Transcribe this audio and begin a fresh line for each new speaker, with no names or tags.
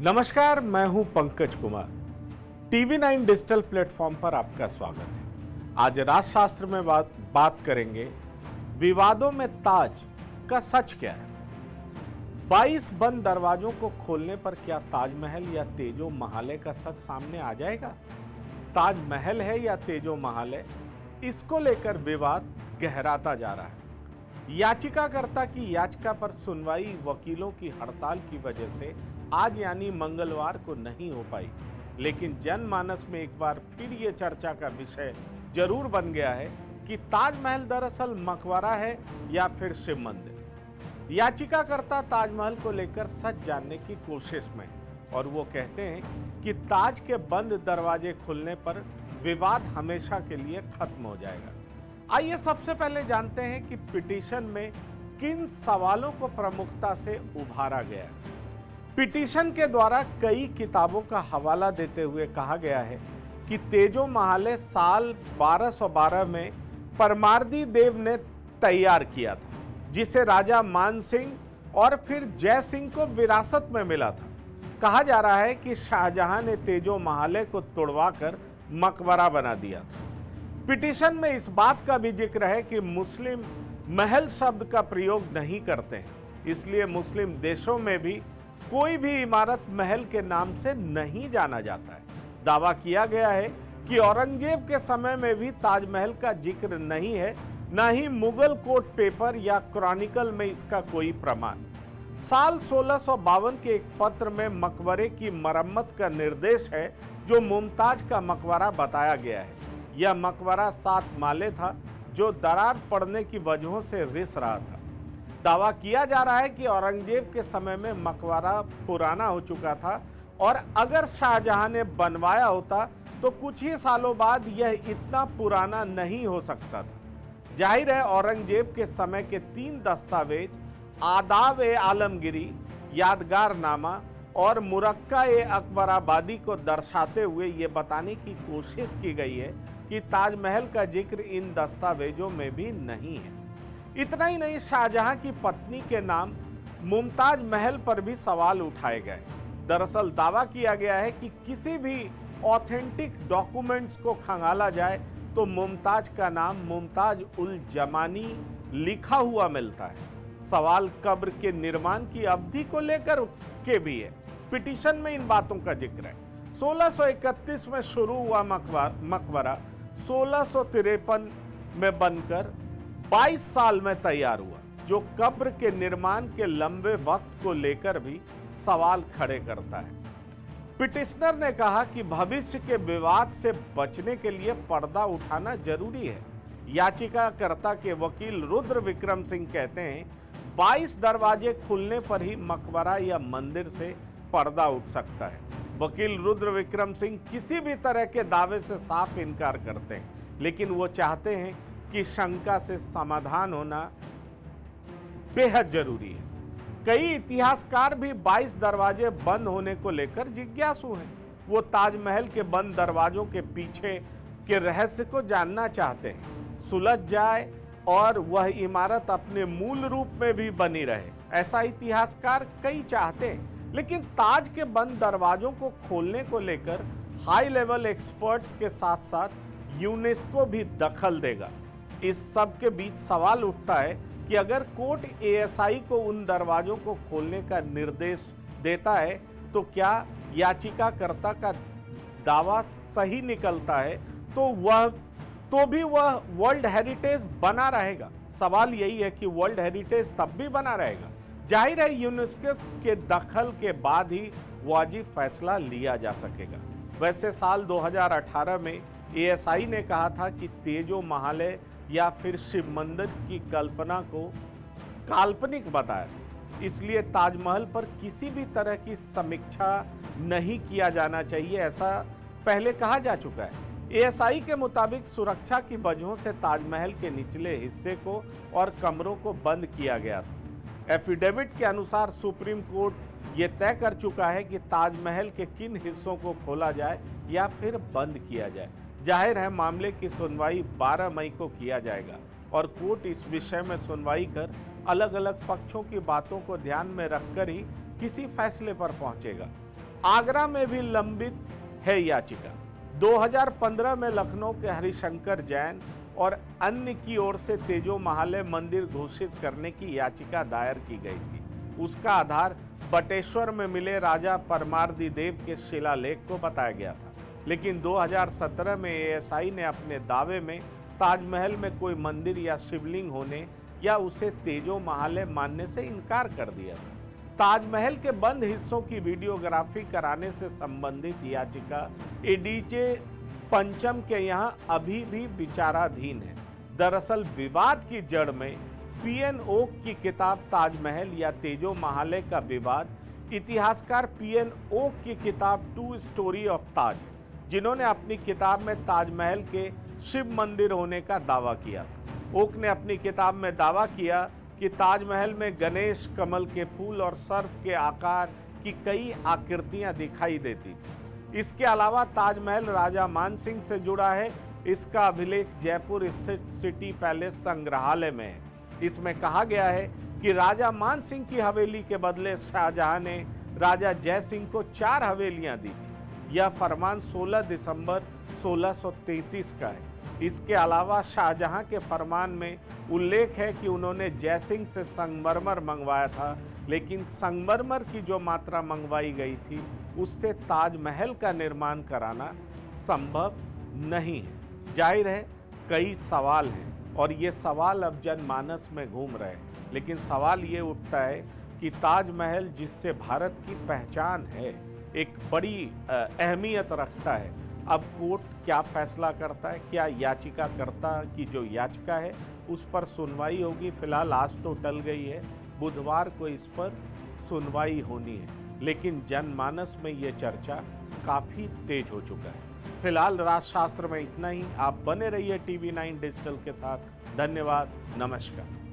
नमस्कार, मैं हूं Pankaj Kumar. TV 9 digital platform पर आपका स्वागत है। आज राजशास्त्र में बात करेंगे विवादों में ताज का सच क्या है। 22 बंद दरवाजों को खोलने पर क्या ताजमहल या तेजो महाले का सच सामने आ जाएगा? ताजमहल है या तेजो महाले, इसको लेकर विवाद गहराता जा रहा है। याचिकाकर्ता की याचिका पर सुनवाई वकीलों की हड़ताल की वजह से आज यानी मंगलवार को नहीं हो पाई, लेकिन जनमानस में एक बार फिर ये चर्चा का विषय जरूर बन गया है कि ताजमहल दरअसल मकबरा है या फिर शिव मंदिर। याचिकाकर्ता ताजमहल को लेकर सच जानने की कोशिश में है और वो कहते हैं कि ताज के बंद दरवाजे खुलने पर विवाद हमेशा के लिए खत्म हो जाएगा। आइए सबसे पहले जानते हैं कि पिटीशन में किन सवालों को प्रमुखता से उभारा गया है। पिटीशन के द्वारा कई किताबों का हवाला देते हुए कहा गया है कि तेजो महाले साल 1212 में परमार्दी देव ने तैयार किया था, जिसे राजा मान सिंह और फिर जय सिंह को विरासत में मिला था। कहा जा रहा है कि शाहजहां ने तेजो महाले को तुड़वाकर मकबरा बना दिया था। पिटीशन में इस बात का भी जिक्र है कि मुस्लिम महल शब्द का प्रयोग नहीं करते हैं, इसलिए मुस्लिम देशों में भी कोई भी इमारत महल के नाम से नहीं जाना जाता है। दावा किया गया है कि औरंगजेब के समय में भी ताजमहल का जिक्र नहीं है, न ही मुगल कोर्ट पेपर या क्रॉनिकल में इसका कोई प्रमाण। साल 1652 के एक पत्र में मकबरे की मरम्मत का निर्देश है, जो मुमताज का मकबरा बताया गया है। यह मकबरा 7 माले था, जो दरार पड़ने की वजहों से रिस रहा था। दावा किया जा रहा है कि औरंगजेब के समय में मकबरा पुराना हो चुका था और अगर शाहजहां ने बनवाया होता तो कुछ ही सालों बाद यह इतना पुराना नहीं हो सकता था। जाहिर है औरंगजेब के समय के 3 दस्तावेज आदाब-ए-आलमगिरी, यादगारनामा और मुरक्का-ए-अकबराबादी को दर्शाते हुए ये बताने की कोशिश की गई है कि ताजमहल का जिक्र इन दस्तावेजों में भी नहीं है। इतना ही नहीं, शाहजहां की पत्नी के नाम मुमताज महल पर भी सवाल उठाए गए। दरअसल दावा किया गया है कि किसी भी ऑथेंटिक डॉक्यूमेंट्स को खंगाला जाए तो मुमताज का नाम मुमताज उल जमानी लिखा हुआ मिलता है। सवाल कब्र के निर्माण की अवधि को लेकर के भी है। पिटीशन में इन बातों का जिक्र है। 1631 में शुरू हुआ मकबरा 1653 में बनकर 22 साल में तैयार हुआ, जो कब्र के निर्माण के लंबे वक्त को लेकर भी सवाल खड़े करता है। पिटिशनर ने कहा कि भविष्य के विवाद से बचने के लिए पर्दा उठाना जरूरी है। याचिकाकर्ता के वकील रुद्र विक्रम सिंह कहते हैं 22 दरवाजे खुलने पर ही मकबरा या मंदिर से पर्दा उठ सकता है। वकील रुद्र विक्रम सिंह किसी भी तरह के दावे से साफ इनकार करते हैं, लेकिन वो चाहते हैं कि शंका से समाधान होना बेहद जरूरी है। कई इतिहासकार भी 22 दरवाजे बंद होने को लेकर जिज्ञासु हैं। वो ताजमहल के बंद दरवाजों के पीछे के रहस्य को जानना चाहते हैं, सुलझ जाए और वह इमारत अपने मूल रूप में भी बनी रहे। ऐसा इतिहासकार कई चाहते हैं, लेकिन ताज के बंद दरवाजों को खोलने को लेकर हाई लेवल एक्सपर्ट्स के साथ साथ यूनेस्को भी दखल देगा। इस सब के बीच सवाल उठता है कि अगर कोर्ट एएसआई को उन दरवाजों को खोलने का निर्देश देता है तो क्या याचिकाकर्ता का दावा सही निकलता है तो भी वह वर्ल्ड हेरिटेज बना रहेगा। सवाल यही है कि वर्ल्ड हेरिटेज तब भी बना रहेगा। जाहिर है यूनेस्को के दखल के बाद ही वाजिब फैसला लिया जा सकेगा। वैसे साल 2018 में एएसआई ने कहा था कि तेजो महाले या फिर शिव मंदिर की कल्पना को काल्पनिक बताया था, इसलिए ताजमहल पर किसी भी तरह की समीक्षा नहीं किया जाना चाहिए, ऐसा पहले कहा जा चुका है। एएसआई के मुताबिक सुरक्षा की वजहों से ताजमहल के निचले हिस्से को और कमरों को बंद किया गया था। एफिडेविट के अनुसार सुप्रीम कोर्ट ये तय कर चुका है कि ताजमहल के किन हिस्सों को खोला जाए या फिर बंद किया जाए। जाहिर है मामले की सुनवाई 12 मई को किया जाएगा और कोर्ट इस विषय में सुनवाई कर अलग अलग पक्षों की बातों को ध्यान में रखकर ही किसी फैसले पर पहुंचेगा। आगरा में भी लंबित है याचिका। 2015 में लखनऊ के हरिशंकर जैन और अन्य की ओर से तेजो महालय मंदिर घोषित करने की याचिका दायर की गई थी। उसका आधार बटेश्वर में मिले राजा परमार्दी देव के शिलालेख को बताया गया था, लेकिन 2017 में एएसआई ने अपने दावे में ताजमहल में कोई मंदिर या शिवलिंग होने या उसे तेजो महालय मानने से इनकार कर दिया था। ताजमहल के बंद हिस्सों की वीडियोग्राफी कराने से संबंधित याचिका एडीजे पंचम के यहां अभी भी विचाराधीन है। दरअसल विवाद की जड़ में पीएन ओक की किताब ताजमहल या तेजो महालय का विवाद इतिहासकार पीएन ओक की किताब टू स्टोरी ऑफ ताज, जिन्होंने अपनी किताब में ताजमहल के शिव मंदिर होने का दावा किया था। ओक ने अपनी किताब में दावा किया कि ताजमहल में गणेश, कमल के फूल और सर्प के आकार की कई आकृतियां दिखाई देती थी। इसके अलावा ताजमहल राजा मान सिंह से जुड़ा है। इसका अभिलेख जयपुर स्थित सिटी पैलेस संग्रहालय में है। इसमें कहा गया है कि राजा मान सिंह की हवेली के बदले शाहजहां ने राजा जय सिंह को 4 हवेलियां दी थी। यह फरमान 16 दिसंबर 1633 का है। इसके अलावा शाहजहां के फरमान में उल्लेख है कि उन्होंने जय सिंह से संगमरमर मंगवाया था, लेकिन संगमरमर की जो मात्रा मंगवाई गई थी उससे ताजमहल का निर्माण कराना संभव नहीं है। जाहिर है कई सवाल हैं और ये सवाल अब जनमानस में घूम रहे हैं, लेकिन सवाल ये उठता है कि ताजमहल जिससे भारत की पहचान है, एक बड़ी अहमियत रखता है, अब कोर्ट क्या फैसला करता है, क्या याचिकाकर्ता की जो याचिका है उस पर सुनवाई होगी। फिलहाल आज तो टल गई है, बुधवार को इस पर सुनवाई होनी है, लेकिन जनमानस में ये चर्चा काफ़ी तेज हो चुका है। फिलहाल राजशास्त्र में इतना ही। आप बने रहिए टीवी 9 डिजिटल के साथ। धन्यवाद, नमस्कार।